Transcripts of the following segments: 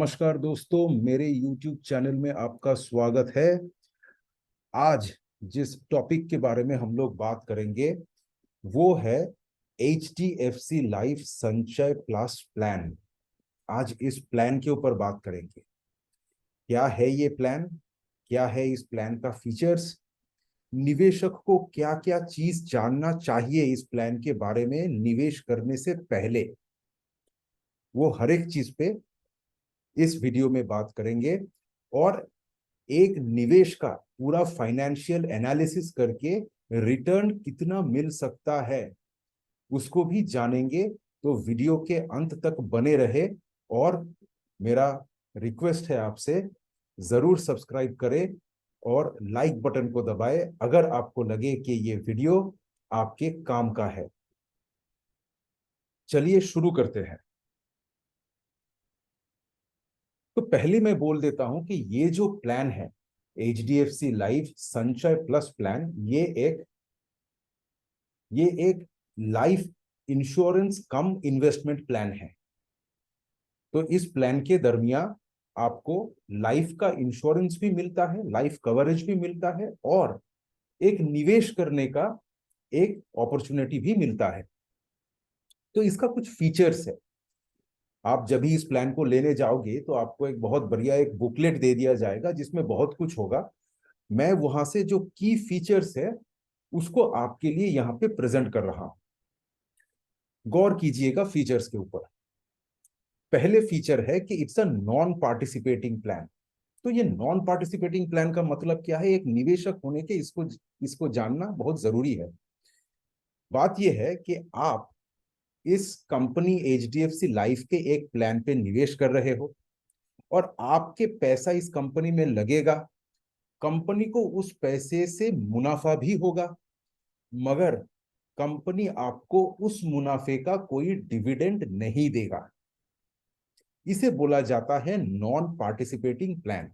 नमस्कार दोस्तों, मेरे YouTube चैनल में आपका स्वागत है। आज जिस टॉपिक के बारे में हम लोग बात करेंगे वो है HDFC life Sanchay plus plan. आज इस प्लान के ऊपर बात करेंगे। क्या है ये प्लान, क्या है इस प्लान का फीचर्स, निवेशक को क्या क्या चीज जानना चाहिए इस प्लान के बारे में निवेश करने से पहले, वो हर एक चीज पे इस वीडियो में बात करेंगे। और एक निवेश का पूरा फाइनेंशियल एनालिसिस करके रिटर्न कितना मिल सकता है उसको भी जानेंगे। तो वीडियो के अंत तक बने रहे। और मेरा रिक्वेस्ट है आपसे, जरूर सब्सक्राइब करें और लाइक बटन को दबाएं अगर आपको लगे कि ये वीडियो आपके काम का है। चलिए शुरू करते हैं। तो पहले मैं बोल देता हूं कि ये जो प्लान है HDFC life Sanchay plus plan, ये एक लाइफ इंश्योरेंस कम इन्वेस्टमेंट प्लान है। तो इस प्लान के दरमियान आपको लाइफ का इंश्योरेंस भी मिलता है, लाइफ कवरेज भी मिलता है और एक निवेश करने का एक अपॉर्चुनिटी भी मिलता है। तो इसका कुछ फीचर्स है। आप जब भी इस प्लान को लेने जाओगे तो आपको एक बहुत बढ़िया एक बुकलेट दे दिया जाएगा जिसमें बहुत कुछ होगा। मैं वहां से जो की फीचर्स है उसको आपके लिए यहाँ पे प्रेजेंट कर रहा हूं। गौर कीजिएगा फीचर्स के ऊपर। पहले फीचर है कि it's a non participating plan. तो ये नॉन पार्टिसिपेटिंग प्लान का मतलब क्या है? एक निवेशक होने के इसको इसको जानना बहुत जरूरी है। बात यह है कि आप इस कंपनी HDFC लाइफ के एक प्लान पे निवेश कर रहे हो और आपके पैसा इस कंपनी में लगेगा। कंपनी को उस पैसे से मुनाफा भी होगा, मगर कंपनी आपको उस मुनाफे का कोई डिविडेंड नहीं देगा। इसे बोला जाता है non participating plan.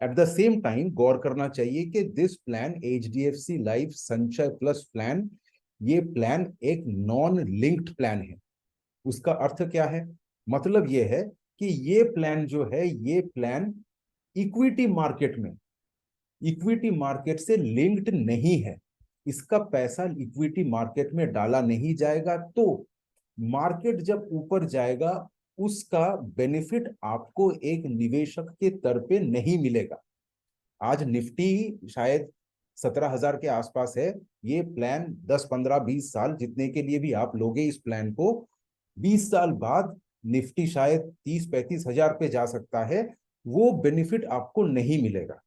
At the same time गौर करना चाहिए कि this plan HDFC life Sanchay plus plan, ये प्लान एक नॉन लिंक्ड प्लान है। उसका अर्थ क्या है? मतलब यह है कि ये प्लान जो है, ये प्लान इक्विटी मार्केट में, इक्विटी मार्केट से लिंक्ड नहीं है। इसका पैसा इक्विटी मार्केट में डाला नहीं जाएगा। तो मार्केट जब ऊपर जाएगा उसका बेनिफिट आपको एक निवेशक के तौर पे नहीं मिलेगा। आज निफ्टी शायद 17,000 के आसपास है। ये प्लान 10 15 20 साल जितने के लिए भी आप लोगे इस प्लान को, 20 साल बाद निफ्टी शायद 30 35 हजार पे जा सकता है। वो बेनिफिट आपको नहीं मिलेगा।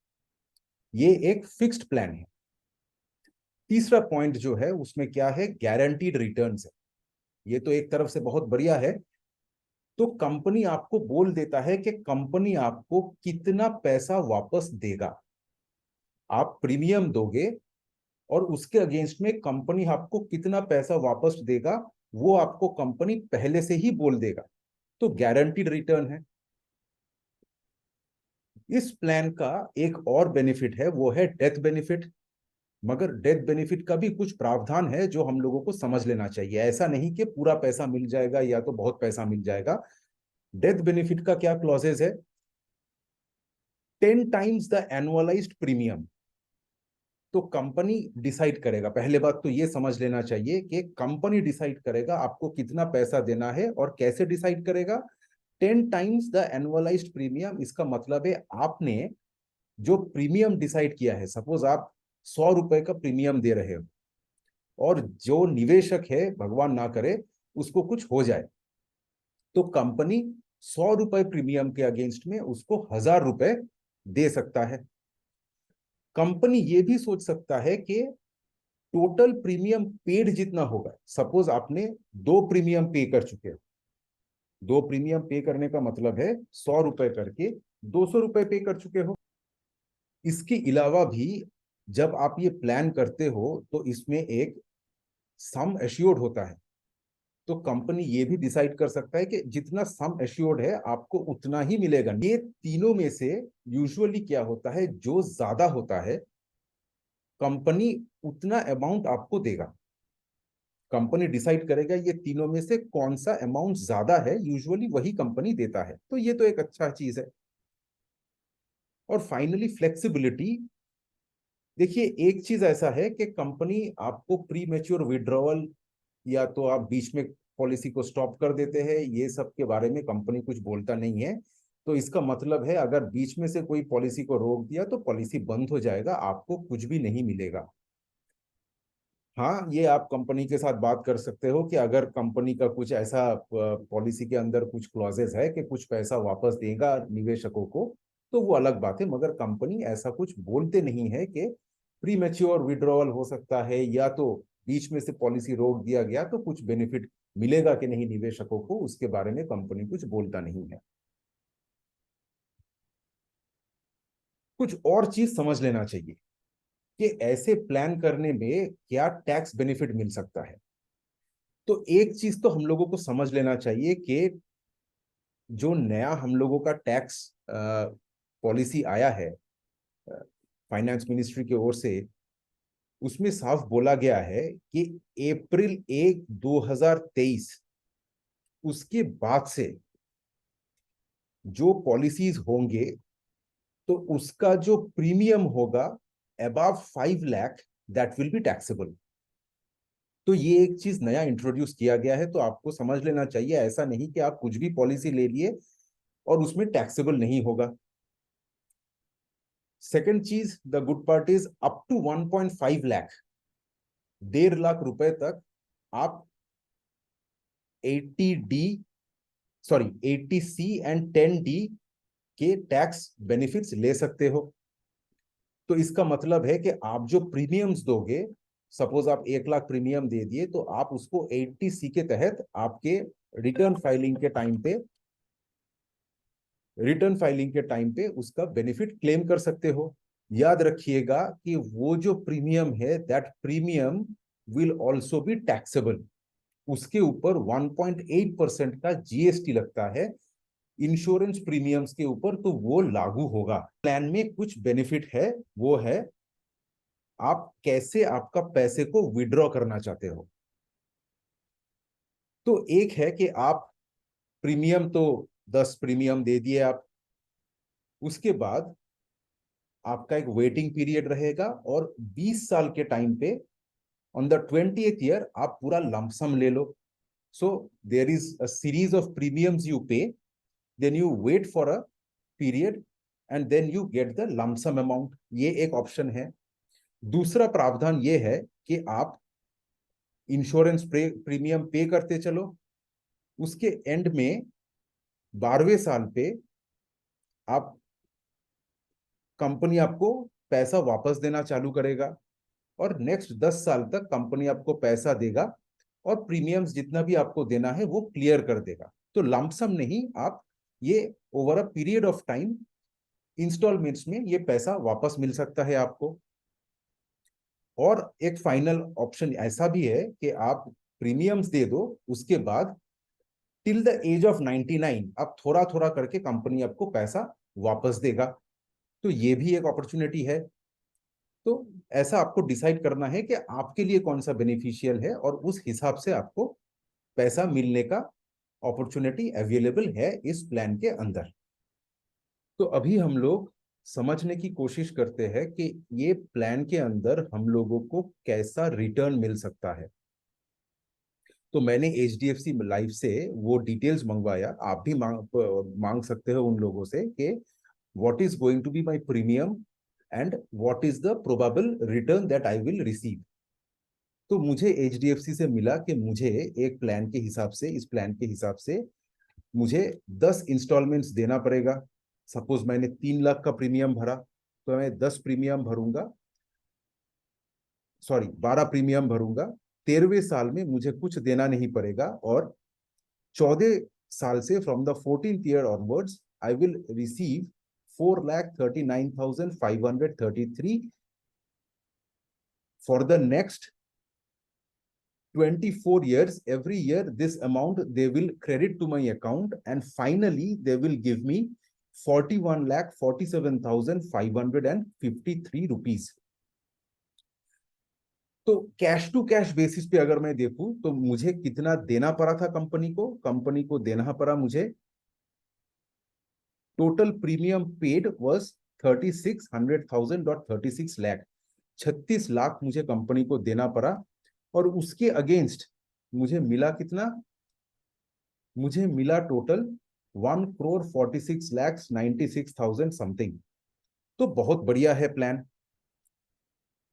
ये एक फिक्स्ड प्लान है। तीसरा पॉइंट जो है उसमें क्या है? गारंटीड रिटर्न्स है। ये तो एक तरफ से बहुत बढ़िया है। तो कंपनी आपको बोल देता है कि कंपनी आपको कितना पैसा वापस देगा। आप प्रीमियम दोगे और उसके अगेंस्ट में कंपनी आपको कितना पैसा वापस देगा वो आपको कंपनी पहले से ही बोल देगा। तो गारंटीड रिटर्न है। इस प्लान का एक और बेनिफिट है, वो है डेथ बेनिफिट। मगर डेथ बेनिफिट का भी कुछ प्रावधान है जो हम लोगों को समझ लेना चाहिए। ऐसा नहीं कि पूरा पैसा मिल जाएगा या तो बहुत पैसा मिल जाएगा। डेथ बेनिफिट का क्या क्लॉजेज है? 10 times द एनुअलाइज्ड प्रीमियम। तो कंपनी डिसाइड करेगा। पहले बात तो ये समझ लेना चाहिए कि कंपनी डिसाइड करेगा आपको कितना पैसा देना है। और कैसे डिसाइड करेगा? 10 times द एनुअलाइज्ड प्रीमियम। इसका मतलब है आपने जो प्रीमियम डिसाइड किया है, सपोज आप 100 रुपए का प्रीमियम दे रहे हो और जो निवेशक है भगवान ना करे उसको कुछ हो जाए, तो कंपनी 100 रुपए प्रीमियम के अगेंस्ट में उसको 1,000 रुपए दे सकता है। कंपनी ये भी सोच सकता है कि टोटल प्रीमियम पेड जितना होगा, सपोज आपने 2 प्रीमियम पे कर चुके हो। 2 प्रीमियम पे करने का मतलब है 100 रुपए करके 200 रुपए पे कर चुके हो। इसके अलावा भी जब आप ये प्लान करते हो तो इसमें एक सम एश्योर्ड होता है। तो कंपनी ये भी डिसाइड कर सकता है कि जितना सम एश्योर्ड है आपको उतना ही मिलेगा। ये तीनों में से यूजुअली क्या होता है, जो ज्यादा होता है कंपनी उतना अमाउंट आपको देगा। कंपनी डिसाइड करेगा ये तीनों में से कौन सा अमाउंट ज्यादा है, यूजुअली वही कंपनी देता है। तो ये तो एक अच्छा चीज है। और फाइनली फ्लेक्सिबिलिटी। देखिए, एक चीज ऐसा है कि कंपनी आपको प्री मैच्योर विड्रॉवल, या तो आप बीच में पॉलिसी को स्टॉप कर देते हैं, ये सब के बारे में कंपनी कुछ बोलता नहीं है। तो इसका मतलब है अगर बीच में से कोई पॉलिसी को रोक दिया तो पॉलिसी बंद हो जाएगा, आपको कुछ भी नहीं मिलेगा। हाँ, ये आप कंपनी के साथ बात कर सकते हो कि अगर कंपनी का कुछ ऐसा पॉलिसी के अंदर कुछ क्लॉजेस है कि कुछ पैसा वापस देगा निवेशकों को, तो वो अलग बात है। मगर कंपनी ऐसा कुछ बोलते नहीं है कि प्री मैच्योर विड्रॉवल हो सकता है, या तो बीच में से पॉलिसी रोक दिया गया तो कुछ बेनिफिट मिलेगा कि नहीं निवेशकों को, उसके बारे में कंपनी कुछ बोलता नहीं है। कुछ और चीज समझ लेना चाहिए कि ऐसे प्लान करने में क्या टैक्स बेनिफिट मिल सकता है। तो एक चीज तो हम लोगों को समझ लेना चाहिए कि जो नया हम लोगों का टैक्स पॉलिसी आया है फाइनेंस मिनिस्ट्री की ओर से, उसमें साफ बोला गया है कि अप्रैल 1, 2023 उसके बाद से जो पॉलिसीज होंगे तो उसका जो प्रीमियम होगा above 5 lakh, that will be taxable. तो ये एक चीज नया इंट्रोड्यूस किया गया है, तो आपको समझ लेना चाहिए। ऐसा नहीं कि आप कुछ भी पॉलिसी ले लिए और उसमें टैक्सेबल नहीं होगा। सेकंड चीज, the good part is up to 1.5 lakh, 1.5 lakh रुपए तक आप 80D, sorry 80C and 10D के टैक्स बेनिफिट्स ले सकते हो। तो इसका मतलब है कि आप जो प्रीमियम्स दोगे, सपोज आप 1 लाख प्रीमियम दे दिए, तो आप उसको 80C के तहत आपके रिटर्न फाइलिंग के टाइम पे उसका बेनिफिट क्लेम कर सकते हो। याद रखिएगा कि वो जो प्रीमियम है, that premium will also be taxable. उसके ऊपर 1.8% का जीएसटी लगता है इंश्योरेंस प्रीमियम्स के ऊपर, तो वो लागू होगा। प्लान में कुछ बेनिफिट है, वो है आप कैसे आपका पैसे को विड्रॉ करना चाहते हो। तो एक है कि आप प्रीमियम तो 10 प्रीमियम दे दिए आप, उसके बाद आपका एक वेटिंग पीरियड रहेगा, और 20 साल के टाइम पे ऑन द 20th ईयर आप पूरा लमसम ले लो। So there is a series of premiums you pay, then you wait for a period and then you get the lumpsum amount. ये एक ऑप्शन है। दूसरा प्रावधान ये है कि आप इंश्योरेंस प्रीमियम पे करते चलो, उसके एंड में 12वें साल पे आप कंपनी आपको पैसा वापस देना चालू करेगा, और नेक्स्ट 10 साल तक कंपनी आपको पैसा देगा, और प्रीमियम्स जितना भी आपको देना है वो क्लियर कर देगा। तो लमसम नहीं, आप ये over a period of time installments में ये पैसा वापस मिल सकता है आपको। और एक फाइनल ऑप्शन ऐसा भी है कि आप प्रीमियम्स दे दो, उसके बाद टिल द एज ऑफ 99 अब थोड़ा थोड़ा करके कंपनी आपको पैसा वापस देगा। तो ये भी एक अपॉर्चुनिटी है। तो ऐसा आपको डिसाइड करना है कि आपके लिए कौन सा बेनिफिशियल है, और उस हिसाब से आपको पैसा मिलने का अपॉर्चुनिटी अवेलेबल है इस प्लान के अंदर। तो अभी हम लोग समझने की कोशिश करते हैं कि ये प्लान के अंदर हम लोगों को कैसा रिटर्न मिल सकता है। तो मैंने एचडीएफसी लाइफ से वो डिटेल्स मंगवाया, आप भी मांग सकते हो उन लोगों से कि what is going to be my premium and what is the probable return that I will receive. तो मुझे एचडीएफसी से मिला कि मुझे एक प्लान के हिसाब से, इस प्लान के हिसाब से मुझे 10 इंस्टॉलमेंट्स देना पड़ेगा। सपोज मैंने 3 लाख का प्रीमियम भरा, तो मैं 10 प्रीमियम भरूंगा, सॉरी 12 प्रीमियम भरूंगा। 13वें साल में मुझे कुछ देना नहीं पड़ेगा, और 14 साल से from the 14th year onwards I will receive 4,39,533 for the next 24 years. Every year this amount they will credit to my account, and finally they will give me 41,47,553 rupees. तो कैश टू कैश बेसिस पे अगर मैं देखूं तो मुझे कितना देना पड़ा था कंपनी को देना पड़ा मुझे, total premium paid was 3600,000.36 lakh, 36 lakh मुझे कंपनी को देना पड़ा। और उसके अगेंस्ट मुझे मिला कितना, मुझे मिला टोटल 1,46,96,000 समथिंग। तो बहुत बढ़िया है प्लान,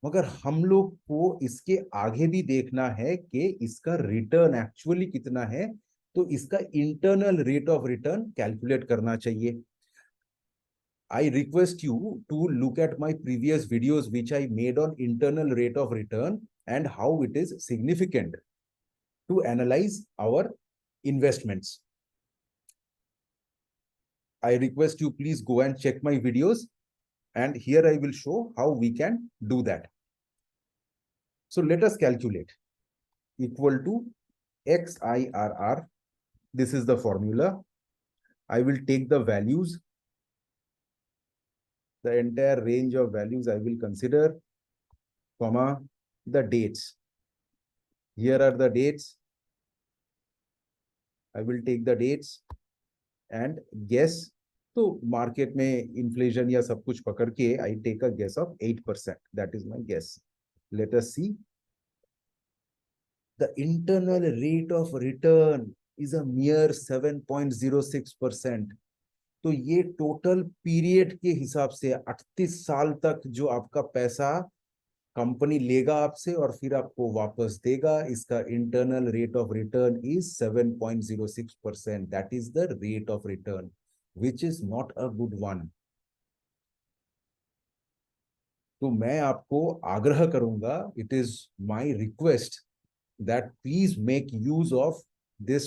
मगर हम लोग को इसके आगे भी देखना है कि इसका रिटर्न एक्चुअली कितना है, तो इसका internal rate of return calculate करना चाहिए। I request you to look at my previous videos which I made on internal rate of return and how it is significant to analyze our investments. I request you please go and check my videos, and here I will show how we can do that. So let us calculate equal to XIRR. This is the formula. I will take the values, the entire range of values I will consider, comma, the dates. Here are the dates. I will take the dates and guess. तो market में inflation या सब कुछ पकड़ के I take a guess of 8%. That is my guess. Let us see. The internal rate of return is a mere 7.06%. तो ये total period के हिसाब से 38 साल तक जो आपका पैसा कंपनी लेगा आपसे और फिर आपको वापस देगा, इसका internal rate of return is 7.06%. That is the rate of return which is not a good one. तो मैं आपको आग्रह करूंगा, it is my request that please make use of this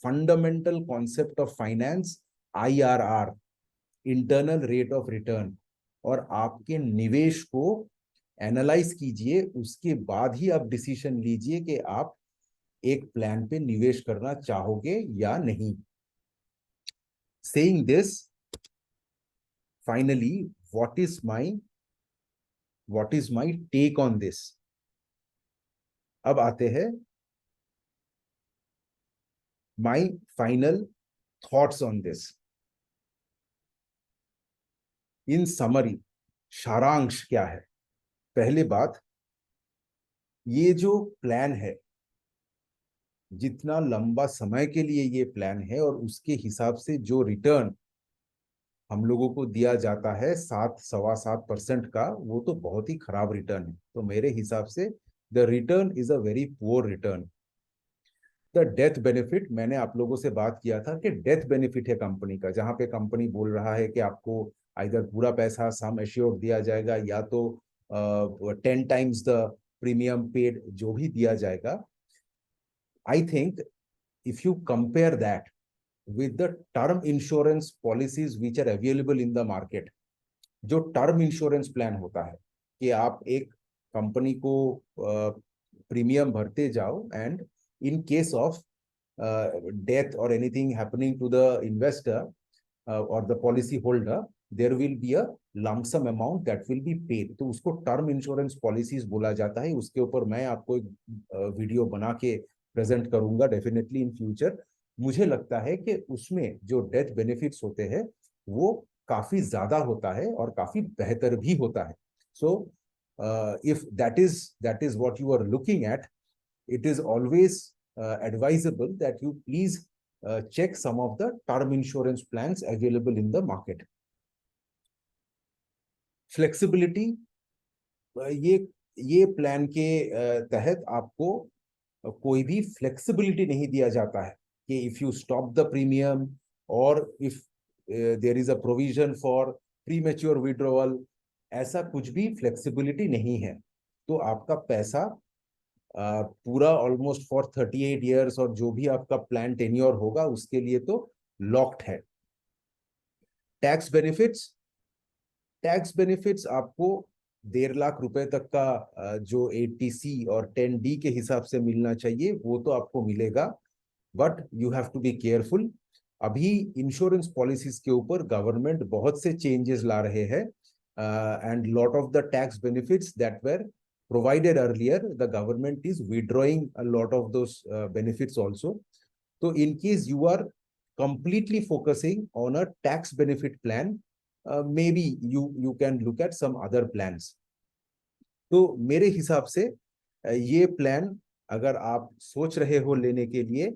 fundamental concept of finance, IRR, internal rate of return, और आपके निवेश को analyse कीजिए, उसके बाद ही आप डिसीजन लीजिए कि आप एक प्लान पे निवेश करना चाहोगे या नहीं. Saying this, finally, what is my take on this? अब आते हैं my final thoughts on this. In summary, सारांश क्या है? पहली बात, ये जो प्लान है, जितना लंबा समय के लिए ये प्लान है और उसके हिसाब से जो रिटर्न हम लोगों को दिया जाता है 7-7.25% का, वो तो बहुत ही खराब रिटर्न है. तो मेरे हिसाब से the return is a very poor return. The death benefit, मैंने आप लोगों से बात किया था कि डेथ बेनिफिट है कंपनी का, जहां पे कंपनी बोल रहा है कि आपको इधर पूरा पैसा सम एश्योर्ड दिया जाएगा या तो 10 times द प्रीमियम पेड जो भी दिया जाएगा. I think if you compare that with the term insurance policies which are available in the market, जो टर्म इंश्योरेंस प्लान होता है कि आप एक कंपनी को प्रीमियम भरते जाओ and in case of death और anything happening to the investor और the policy holder, there will be a lump sum amount that will be paid. तो उसको टर्म इंश्योरेंस पॉलिसीज बोला जाता है. उसके ऊपर मैं आपको एक वीडियो बना के प्रेजेंट करूंगा डेफिनेटली इन फ्यूचर. मुझे लगता है कि उसमें जो डेथ बेनिफिट्स होते हैं वो काफी ज्यादा होता है और काफी बेहतर भी होता है. So if that is what you are looking at, it is always advisable that you please check some of the term insurance plans available in the market. Flexibility, ये प्लान के तहत आपको कोई भी फ्लेक्सिबिलिटी नहीं दिया जाता है कि if you stop the premium और if there is a provision for premature withdrawal, ऐसा कुछ भी फ्लेक्सिबिलिटी नहीं है. तो आपका पैसा पूरा ऑलमोस्ट फॉर 38 ईयर्स और जो भी आपका प्लान टेन्योर होगा उसके लिए तो लॉक्ड है. टैक्स बेनिफिट्स आपको 1.5 लाख रुपए तक का जो 80C और 10D के हिसाब से मिलना चाहिए वो तो आपको मिलेगा, but you have to be careful. अभी इंश्योरेंस पॉलिसीज के ऊपर गवर्नमेंट बहुत से चेंजेस ला रहे हैं and lot of the tax benefits that were provided earlier, the government is withdrawing a lot of those benefits also. So in case you are completely focusing on a tax benefit plan, maybe you can look at some other plans. तो मेरे हिसाब से ये plan अगर आप सोच रहे हो लेने के लिए,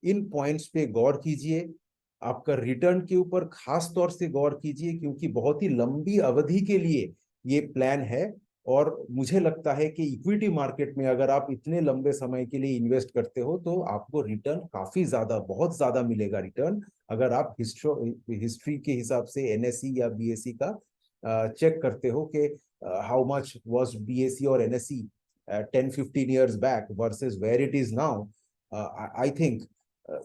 इन पॉइंट्स पे गौर कीजिए। आपका रिटर्न के ऊपर खास तौर से गौर कीजिए, क्योंकि बहुत ही लंबी अवधि के लिए ये प्लान है। और मुझे लगता है कि इक्विटी मार्केट में अगर आप इतने लंबे समय के लिए इन्वेस्ट करते हो तो आपको रिटर्न काफी ज्यादा, बहुत ज्यादा मिलेगा रिटर्न। अगर आप हिस्ट्री के हिसाब से एनएसई या बीएसई का चेक करते हो कि हाउ मच वाज बीएसई और NSE 10-15 years back versus where it is now, I think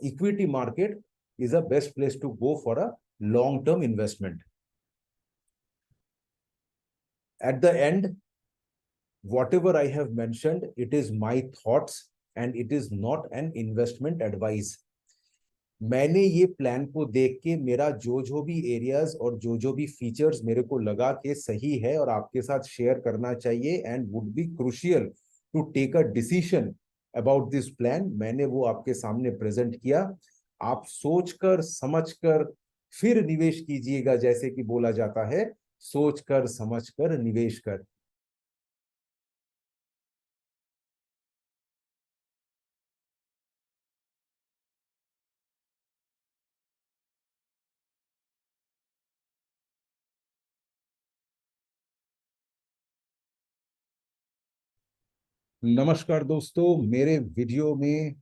equity market is a best place to go for a long-term investment. At the end, whatever I have mentioned, it is my thoughts and it is not an investment advice. मैंने ये plan को देख के मेरा जो जो भी areas और जो जो भी फीचर्स मेरे को लगा के सही है और आपके साथ शेयर करना चाहिए and would be crucial to take a decision about this plan, मैंने वो आपके सामने प्रेजेंट किया। आप सोचकर समझकर फिर निवेश कीजिएगा, जैसे कि बोला जाता है, सोचकर समझकर निवेश कर। नमस्कार दोस्तों, मेरे वीडियो में